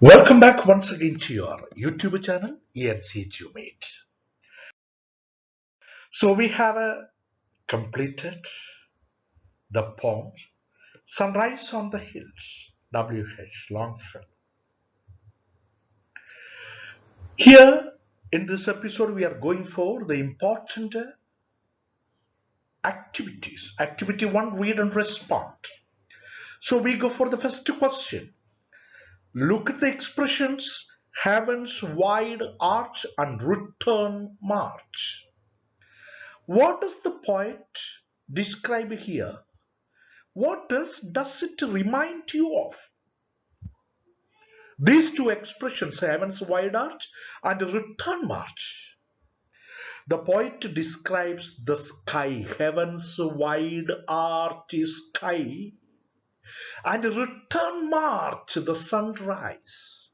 Welcome back once again to your YouTube channel, ENCGMate. So we have completed the poem Sunrise on the Hills, W.H. Longfellow. Here in this episode, we are going for the important activities. Activity 1, read and respond. So we go for the first question. Look at the expressions heaven's wide arch and return march. What does the poet describe here? What else does it remind you of? These two expressions, heaven's wide arch and return march. The poet describes the sky, heaven's wide arch sky, and return march, the sunrise.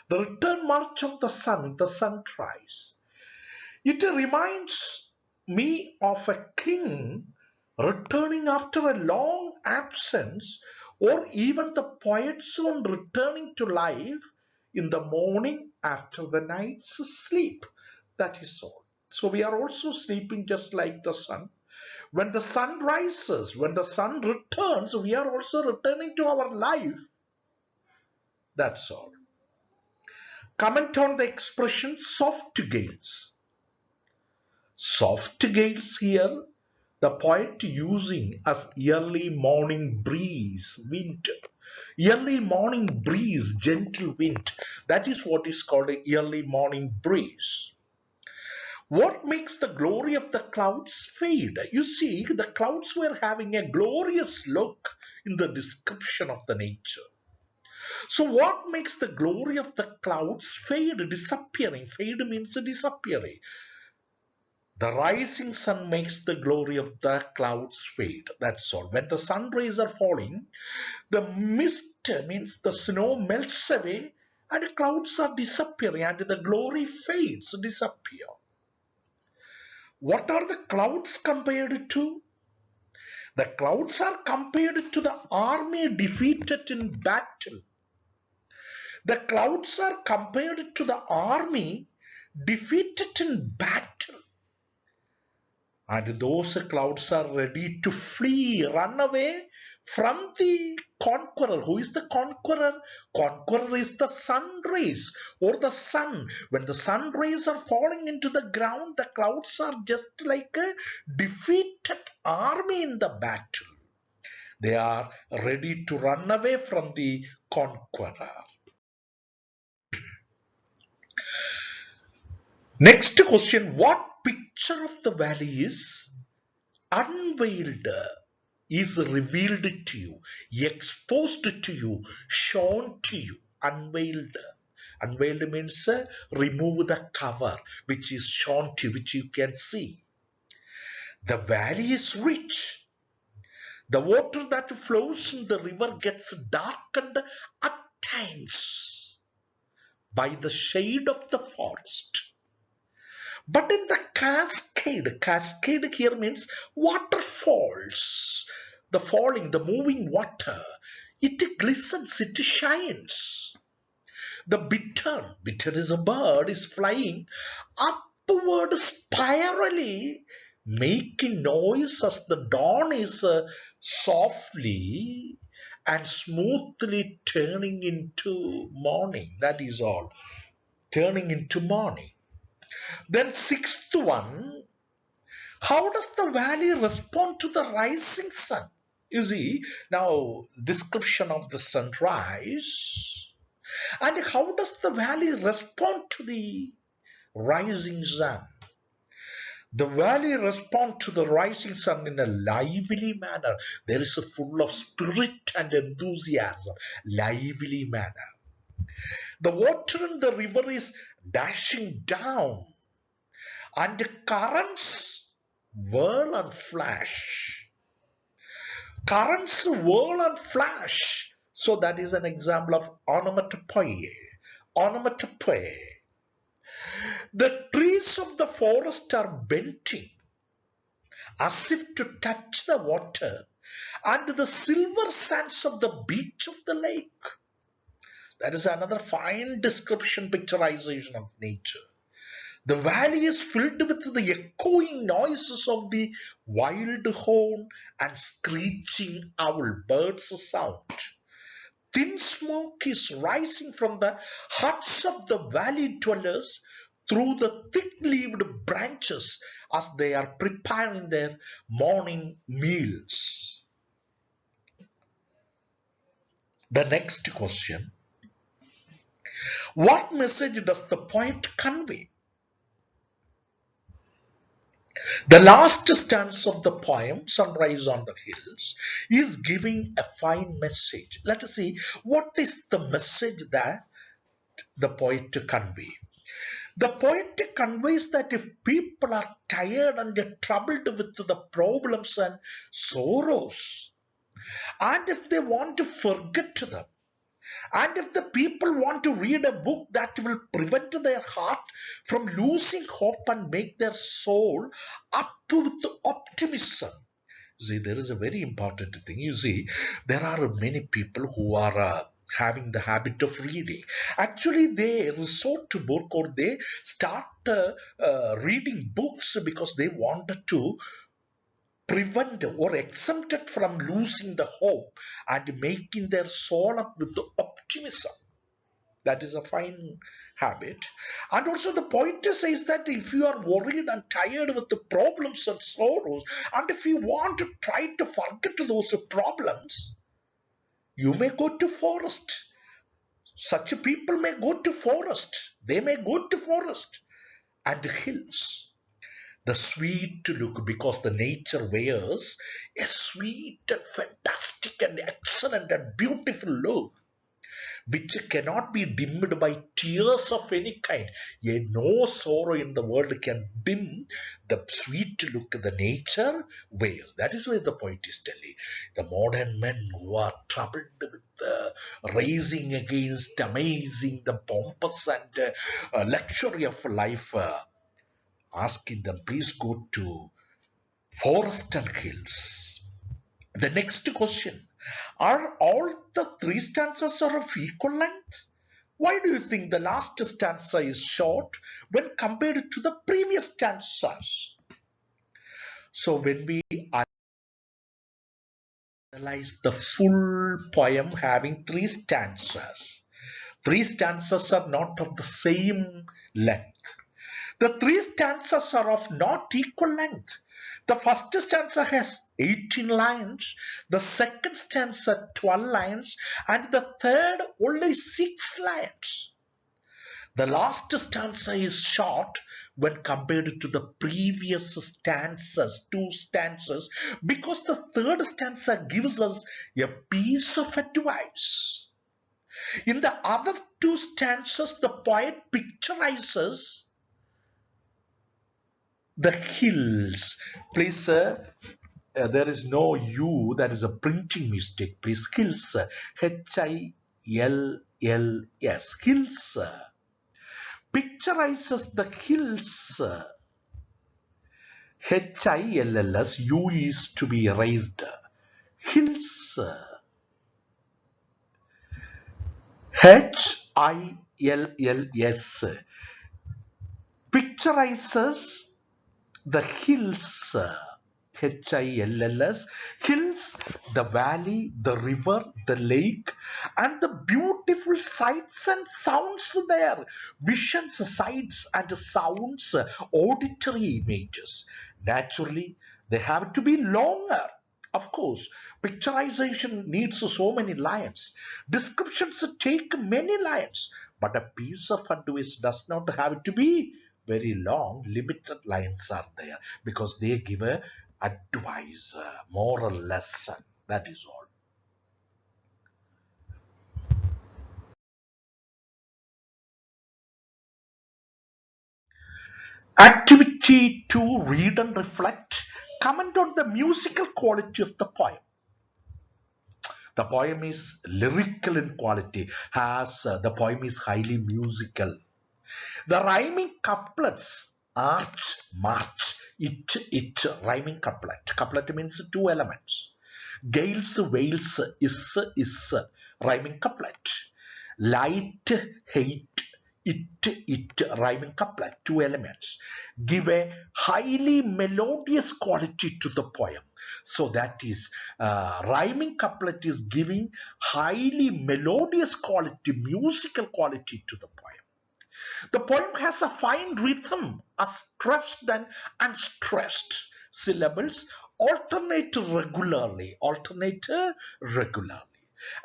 The return march of the sunrise. It reminds me of a king returning after a long absence, or even the poet's own returning to life in the morning after the night's sleep. That is all. So we are also sleeping just like the sun. When the sun rises, when the sun returns, we are also returning to our life. That's all. Comment on the expression soft gales. Soft gales here, the poet using as early morning breeze, wind. Early morning breeze, gentle wind. That is what is called an early morning breeze. What makes the glory of the clouds fade? You see, the clouds were having a glorious look in the description of the nature. So what makes the glory of the clouds fade, disappearing? Fade means disappearing. The rising sun makes the glory of the clouds fade. That's all. When the sun rays are falling, the mist means the snow melts away and the clouds are disappearing and the glory fades, disappear. What are the clouds compared to? The clouds are compared to the army defeated in battle. The clouds are compared to the army defeated in battle. And those clouds are ready to flee, run away from the conqueror. Who is the conqueror? Conqueror is the sun rays or the sun. When the sun rays are falling into the ground, the clouds are just like a defeated army in the battle. They are ready to run away from the conqueror. Next question, what picture of the valley is unveiled, is revealed to you, exposed to you, shown to you? Unveiled. Unveiled means remove the cover, which is shown to you, which you can see. The valley is rich. The water that flows in the river gets darkened at times by the shade of the forest. But in the cascade here means waterfalls. The falling, the moving water, it glistens, it shines. The bittern is a bird, is flying upward spirally, making noise as the dawn is softly and smoothly turning into morning. That is all. Turning into morning. Then sixth one, how does the valley respond to the rising sun? You see, now description of the sunrise. And how does the valley respond to the rising sun? The valley responds to the rising sun in a lively manner. There is a full of spirit and enthusiasm, lively manner. The water in the river is dashing down, and the currents whirl and flash. Currents whirl and flash. So that is an example of onomatopoeia. Onomatopoeia. The trees of the forest are bending as if to touch the water, and the silver sands of the beach of the lake. That is another fine description, picturization of nature. The valley is filled with the echoing noises of the wild horn and screeching owl birds sound. Thin smoke is rising from the huts of the valley dwellers through the thick-leaved branches as they are preparing their morning meals. The next question: what message does the poet convey? The last stanza of the poem, Sunrise on the Hills, is giving a fine message. Let us see what is the message that the poet conveys. The poet conveys that if people are tired and troubled with the problems and sorrows, and if they want to forget them, and if the people want to read a book that will prevent their heart from losing hope and make their soul up with optimism. See, there is a very important thing. You see, there are many people who are having the habit of reading. Actually, they resort to book, or they start reading books because they wanted to prevent or exempt it from losing the hope and making their soul up with the optimism. That is a fine habit. And also the point says that if you are worried and tired with the problems and sorrows, and if you want to try to forget those problems, you may go to forest. Such people may go to forest. They may go to forest and hills. The sweet look, because the nature wears a sweet and fantastic and excellent and beautiful look, which cannot be dimmed by tears of any kind. Yea, no sorrow in the world can dim the sweet look the nature wears. That is why the poet is telling the modern men who are troubled with raising against amazing the pompous and luxury of life, asking them, please go to forest and hills. The next question: are all the three stanzas are of equal length? Why do you think the last stanza is short when compared to the previous stanzas? So when we analyze the full poem having three stanzas are not of the same length. The three stanzas are of not equal length. The first stanza has 18 lines, the second stanza 12 lines, and the third only 6 lines. The last stanza is short when compared to the previous stanzas, 2 stanzas, because the third stanza gives us a piece of advice. In the other 2 stanzas, the poet picturizes the hills. Please, there is no U, that is a printing mistake. Please, hills, Hills, hills, picturizes the hills. Hills, U is to be erased. Hills, Hills, picturizes the hills, Hills, hills, the valley, the river, the lake, and the beautiful sights and sounds there. Visions, sights, and sounds, auditory images. Naturally, they have to be longer. Of course, picturization needs so many lines. Descriptions take many lines, but a piece of advice does not have to be very long. Limited lines are there because they give a advice, moral lesson. That is all. Activity 2: read and reflect. Comment on the musical quality of the poem. The poem is lyrical in quality, as the poem is highly musical. The rhyming couplets: arch, march, it, rhyming couplet. Couplet means 2 elements. Gales, wails, is, rhyming couplet. Light, hate, it, rhyming couplet, two elements, give a highly melodious quality to the poem. So that is, rhyming couplet is giving highly melodious quality, musical quality to the poem. The poem has a fine rhythm, a stressed and unstressed syllables alternate regularly.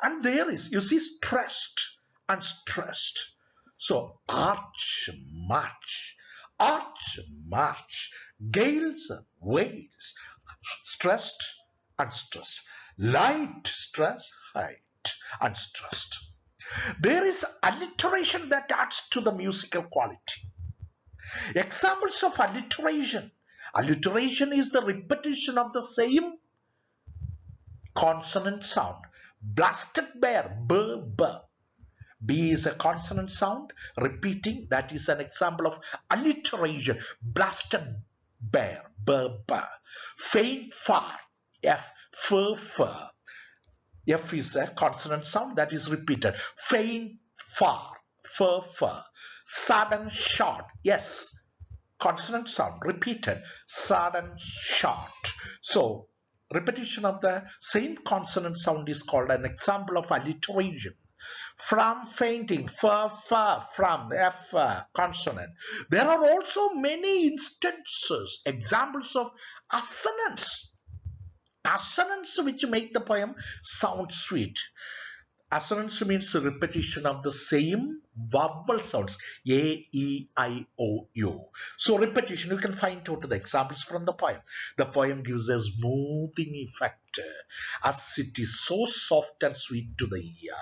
And there is, you see, stressed and stressed. So arch, march, gales, wails, stressed and stressed, light, stress, height, and stressed. There is alliteration that adds to the musical quality. Examples of alliteration. Alliteration is the repetition of the same consonant sound. Blasted bear, b, b. B is a consonant sound, repeating. That is an example of alliteration. Blasted bear, b, b. Faint far, f, f. F is a consonant sound that is repeated. Faint, far, f. Sudden, short, yes, consonant sound, repeated. Sudden, short. So, repetition of the same consonant sound is called an example of alliteration. From, fainting, from, f, consonant. There are also many instances, examples of assonance. Assonance which make the poem sound sweet. Assonance means repetition of the same vowel sounds. A, E, I, O, U. So repetition, you can find out the examples from the poem. The poem gives a smoothing effect as it is so soft and sweet to the ear.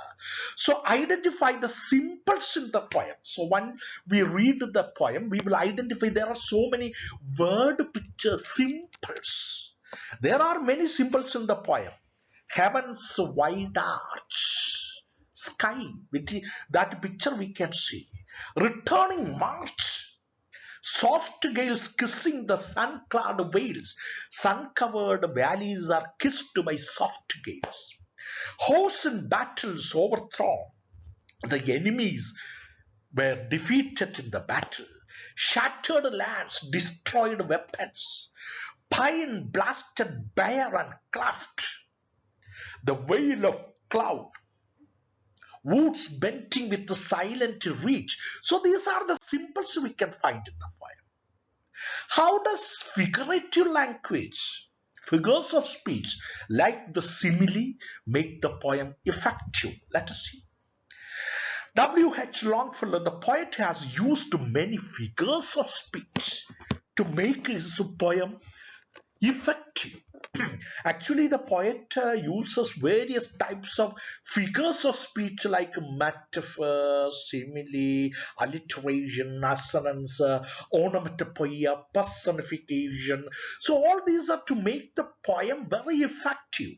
So identify the simples in the poem. So when we read the poem, we will identify there are so many word picture simples. There are many symbols in the poem. Heaven's wide arch, sky, that picture we can see. Returning march, soft gales kissing the sun-clad vales. Sun-covered valleys are kissed by soft gales. Horse in battles overthrown, the enemies were defeated in the battle. Shattered lands, destroyed weapons. Pine blasted bare and cleft, the veil of cloud, woods bending with the silent reach. So these are the symbols we can find in the poem. How does figurative language, figures of speech like the simile, make the poem effective? Let us see. H. Longfellow, the poet, has used many figures of speech to make his poem effective. Actually, the poet uses various types of figures of speech like metaphor, simile, alliteration, assonance, onomatopoeia, personification. So all these are to make the poem very effective.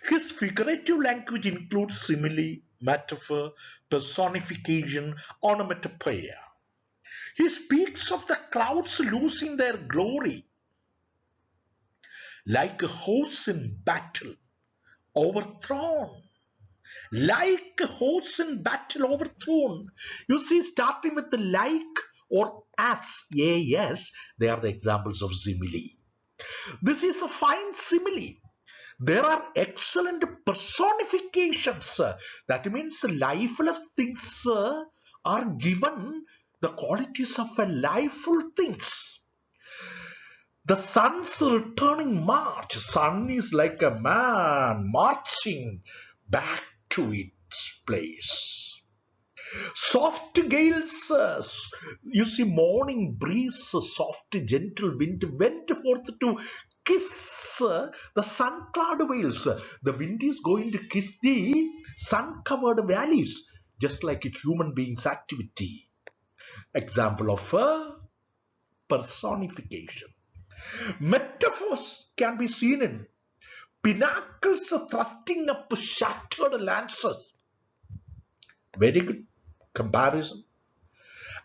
His figurative language includes simile, metaphor, personification, onomatopoeia. He speaks of the clouds losing their glory, like a horse in battle overthrown. Like a horse in battle overthrown. You see, starting with the like or as, yes, they are the examples of simile. This is a fine simile. There are excellent personifications. That means lifeless things are given the qualities of a liveful things. The sun's returning march. Sun is like a man marching back to its place. Soft gales, you see, morning breeze, soft gentle wind went forth to kiss the sun-clad vales. The wind is going to kiss the sun-covered valleys, just like a human being's activity. Example of personification. Metaphors can be seen in pinnacles thrusting up shattered lances. Very good comparison.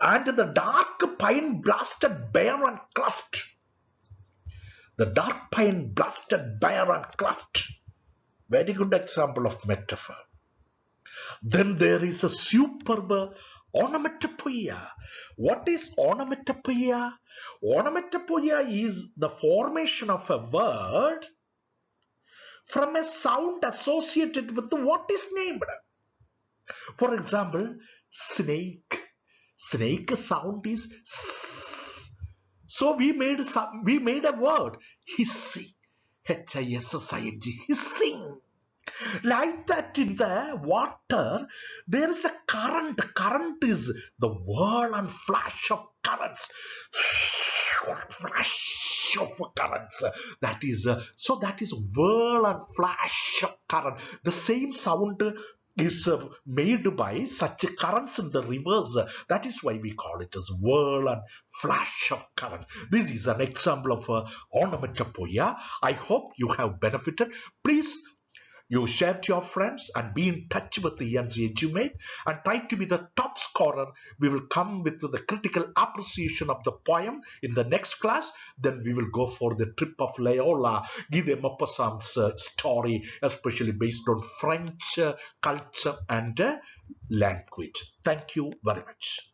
And the dark pine blasted bare and cleft. The dark pine blasted bare and cleft. Very good example of metaphor. Then there is a superb onomatopoeia. What is onomatopoeia? Onomatopoeia is the formation of a word from a sound associated with what is named. For example, snake. Snake sound is s. So we made a word hissing. H-I-S-S-I-N-G, hissing. Like that in the water, there is a current. Current is the whirl and flash of currents. Flash of currents. That is whirl and flash of current. The same sound is made by such currents in the rivers. That is why we call it as whirl and flash of current. This is an example of onomatopoeia. I hope you have benefited. Please, you share to your friends and be in touch with the ENC Edumate and try to be the top scorer. We will come with the critical appreciation of the poem in the next class. Then we will go for the trip of Loyola, Guy de Maupassant's story, especially based on French culture and language. Thank you very much.